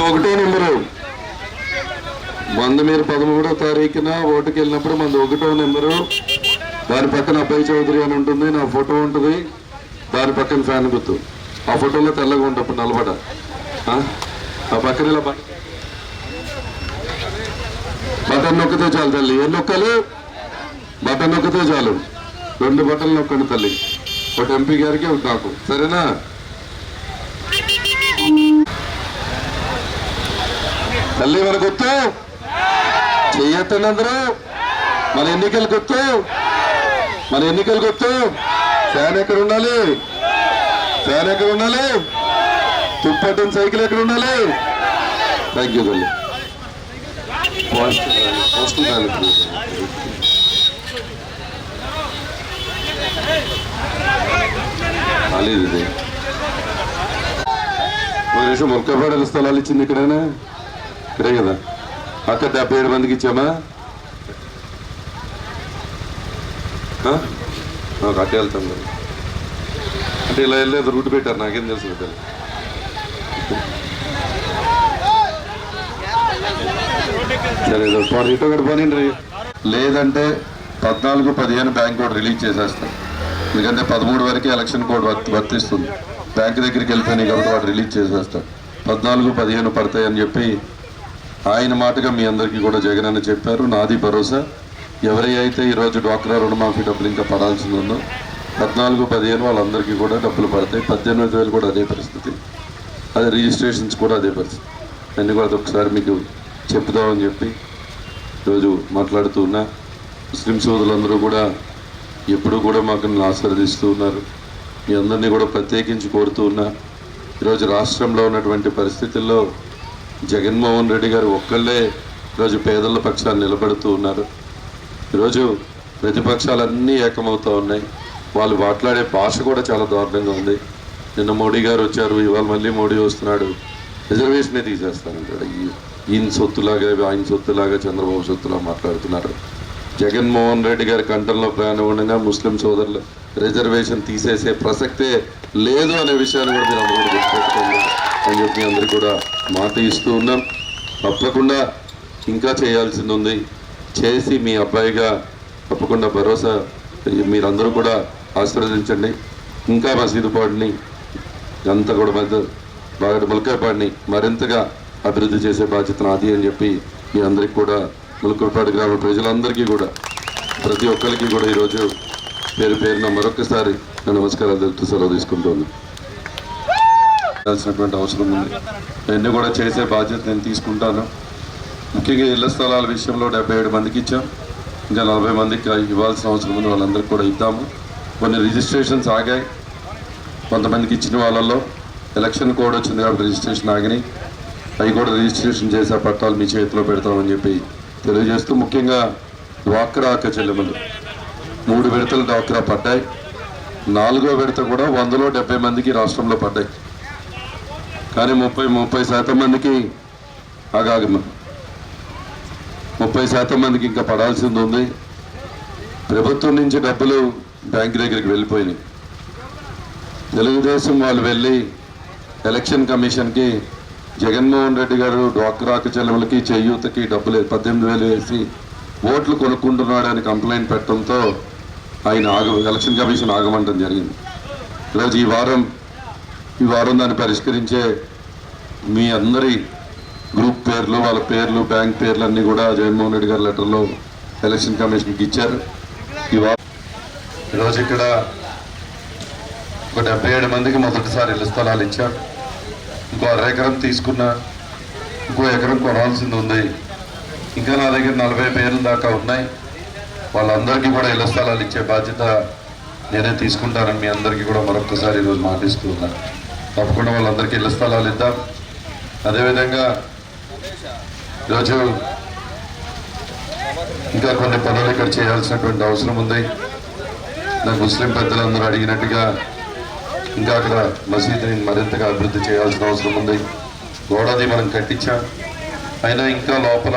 ఒకటో నెంబరు మందు మీరు 13వ తారీఖున ఓటుకి వెళ్ళినప్పుడు మంది ఒకటో నెంబరు, దాని పక్కన అబ్బాయి చౌదరి అని ఉంటుంది, నా ఫోటో ఉంటుంది, దాని పక్కన ఫ్యాన్ గుర్తు. ఆ ఫోటోలో తెల్లగా ఉంటుంది నల్లబడ. ఆ పక్కన ఇలా బటన్ నొక్కితే చాలు తల్లి. ఏం నొక్కాలి? బటన్ నొక్కితే చాలు. 2 బటన్లు నొక్కండి తల్లి, ఒకటి ఎంపీ గారికి ఒకటి నాకు, సరేనా? తల్లి మన గుర్తు చెయ్యొద్దండి అందరూ. మన ఎన్నికలు గుర్తు, మన ఎన్నికలు గుర్తు. ఫ్యాన్ ఎక్కడ ఉండాలి? ఫ్యాన్ ఎక్కడ ఉండాలి? తుప్పట్టిన సైకిల్ ఎక్కడ ఉండాలి? థ్యాంక్ యూ తల్లి. పోస్టల్ బ్యాలెట్ కాలేదు. ఇది ఒక నిమిషం మొలకపాడల స్థలాలు ఇచ్చింది ఇక్కడైనా, ఇక్కడే కదా. అక్కడ 77 మందికి ఇచ్చామా? అట్టే వెళ్తాం కదా. అంటే ఇలా వెళ్ళలేదు, రూట్ పెట్టారు, నాకేం తెలుసు కదా. సరే ఇటో కూడా పోనీ. లేదంటే 14-15 బ్యాంక్ కోడ్ రిలీజ్ చేసేస్తాం. ఎందుకంటే 13 వరకు ఎలక్షన్ కోడ్ వర్తిస్తుంది. బ్యాంక్ దగ్గరికి వెళ్ళిపోయినాయి కాబట్టి వాడు రిలీజ్ చేసేస్తాడు. 14-15 పడతాయని చెప్పి ఆయన మాటగా మీ అందరికీ కూడా జగన్ అని చెప్పారు. నాది భరోసా. ఎవరి అయితే ఈరోజు డ్వాక్రా రుణమాఫీ డబ్బులు ఇంకా పడాల్సింది ఉందో 14-15 వాళ్ళందరికీ కూడా డబ్బులు పడతాయి. 18,000 కూడా అదే పరిస్థితి, అదే రిజిస్ట్రేషన్స్ కూడా అదే పరిస్థితి. అన్నీ కూడా ఒకసారి మీకు చెప్దామని చెప్పి ఈరోజు మాట్లాడుతూ ఉన్నా. ముస్లిం సోదరులందరూ కూడా ఎప్పుడూ కూడా మాకు ఆశీర్వదిస్తూ ఉన్నారు. మీ అందరినీ కూడా ప్రత్యేకించి కోరుతూ ఉన్నా. ఈరోజు రాష్ట్రంలో ఉన్నటువంటి పరిస్థితుల్లో జగన్మోహన్ రెడ్డి గారు ఒక్కళ్ళే ఈరోజు పేదల పక్షాలు నిలబడుతూ ఉన్నారు. ఈరోజు ప్రతిపక్షాలన్నీ ఏకమవుతూ ఉన్నాయి. వాళ్ళు మాట్లాడే భాష కూడా చాలా దారుణంగా ఉంది. నిన్న మోడీ గారు వచ్చారు, ఇవాళ మళ్ళీ మోడీ వస్తున్నాడు, రిజర్వేషనే తీసేస్తానంటాడు. ఈయన సొత్తులాగా ఆయన సొత్తులాగా చంద్రబాబు సొత్తులా మాట్లాడుతున్నారు. జగన్మోహన్ రెడ్డి గారి కంఠంలో ప్రాణంగా ముస్లిం సోదరులు రిజర్వేషన్ తీసేసే ప్రసక్తే లేదు అనే విషయాన్ని కూడా మీరు అందరూ గుర్తుపెట్టుకోండి అని చెప్పి అందరికీ కూడా మాట ఇస్తూ ఉన్నాం. తప్పకుండా ఇంకా చేయాల్సింది ఉంది, చేసి మీ అబ్బాయిగా తప్పకుండా భరోసా మీరందరూ కూడా ఆశీర్వదించండి. ఇంకా మసీదుపాడుని అంతా కూడా బాగా ములకాపాడిని మరింతగా అభివృద్ధి చేసే బాధ్యత నాది అని చెప్పి మీ అందరికి కూడా ములుకులపాడు గ్రామ ప్రజలందరికీ కూడా ప్రతి ఒక్కరికి కూడా ఈరోజు పేరు పేరున మరొకసారి నా నమస్కారాలు తెలుపుతూ సెలవు తీసుకుంటున్నాను. చేయాల్సినటువంటి అవసరం ఉంది. అన్నీ కూడా చేసే బాధ్యత నేను తీసుకుంటాను. ముఖ్యంగా ఇళ్ల స్థలాల విషయంలో 77 మందికి ఇచ్చాం. ఇంకా 40 మందికి ఇవ్వాల్సిన అవసరం ఉంది. వాళ్ళందరికీ కూడా ఇద్దాము. కొన్ని రిజిస్ట్రేషన్స్ ఆగాయి. కొంతమందికి ఇచ్చిన వాళ్ళల్లో ఎలక్షన్ కోడ్ వచ్చింది కాబట్టి రిజిస్ట్రేషన్ ఆగినాయి. అవి కూడా రిజిస్ట్రేషన్ చేసే పట్టాలు మీ చేతిలో పెడతామని చెప్పి తెలియజేస్తూ, ముఖ్యంగా డ్వాక్రా అక్క చెల్లెములు 3 విడతలు డ్వాక్రా పడ్డాయి. 4వ విడత కూడా 100లో 70 మందికి రాష్ట్రంలో పడ్డాయి. కానీ 30% మందికి ఆగాగమ 30% మందికి ఇంకా పడాల్సింది ఉంది. ప్రభుత్వం నుంచి డబ్బులు బ్యాంక్ దగ్గరికి వెళ్ళిపోయినాయి. తెలుగుదేశం వాళ్ళు వెళ్ళి ఎలక్షన్ కమిషన్కి జగన్మోహన్ రెడ్డి గారు డ్వాక్రా చెల్లెములకి చేయూతకి డబ్బులు 18,000 వేసి ఓట్లు కొనుక్కుంటున్నాడని కంప్లైంట్ పెట్టడంతో ఆయన ఎలక్షన్ కమిషన్ ఆగమంటం జరిగింది. ఈరోజు ఈ వారం దాన్ని పరిష్కరించే మీ అందరి గ్రూప్ పేర్లు, వాళ్ళ పేర్లు, బ్యాంక్ పేర్లు అన్నీ కూడా జగన్మోహన్ రెడ్డి గారి లెటర్లో ఎలక్షన్ కమిషన్కి ఇచ్చారు. ఈరోజు ఇక్కడ ఒక 77 మందికి మొదటిసారి ఇళ్ల స్థలాలు ఇచ్చారు. ఇంకో 1/2 ఎకరం తీసుకున్నా, ఇంకో ఎకరం కొనాల్సింది ఉంది. ఇంకా నా దగ్గర 40 పేర్లు దాకా ఉన్నాయి. వాళ్ళందరికీ కూడా ఇళ్ల స్థలాలు ఇచ్చే బాధ్యత నేనే తీసుకుంటానని మీ అందరికీ కూడా మరొకసారి ఈరోజు మాటిస్తూ ఉన్నాను. తప్పకుండా వాళ్ళందరికీ ఇళ్ల స్థలాలు ఇద్దాం. అదేవిధంగా ఈరోజు ఇంకా కొన్ని పనులు ఇక్కడ చేయాల్సినటువంటి అవసరం ఉంది. నాకు ముస్లిం పెద్దలందరూ అడిగినట్టుగా ఇంకా అక్కడ మసీదుని మరింతగా అభివృద్ధి చేయాల్సిన అవసరం ఉంది. గోడది మనం కట్టించాం, అయినా ఇంకా లోపల